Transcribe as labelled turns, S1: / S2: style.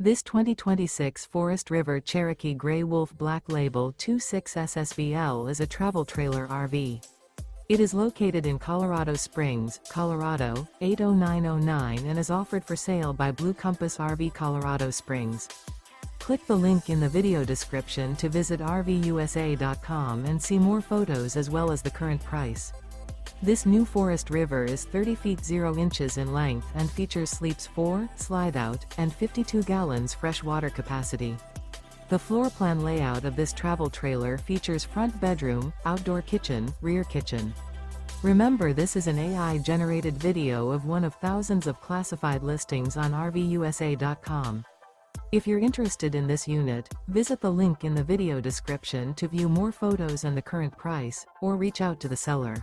S1: This 2026 Forest River Cherokee Grey Wolf Black Label 26 SSBL is a travel trailer RV. It is located in Colorado Springs, Colorado, 80909 and is offered for sale by Blue Compass RV Colorado Springs. Click the link in the video description to visit RVUSA.com and see more photos as well as the current price. This new Forest River is 30 feet 0 inches in length and features sleeps 4, slide-out, and 52 gallons fresh water capacity. The floor plan layout of this travel trailer features front bedroom, outdoor kitchen, rear kitchen. Remember, this is an AI-generated video of one of thousands of classified listings on RVUSA.com. If you're interested in this unit, visit the link in the video description to view more photos and the current price, or reach out to the seller.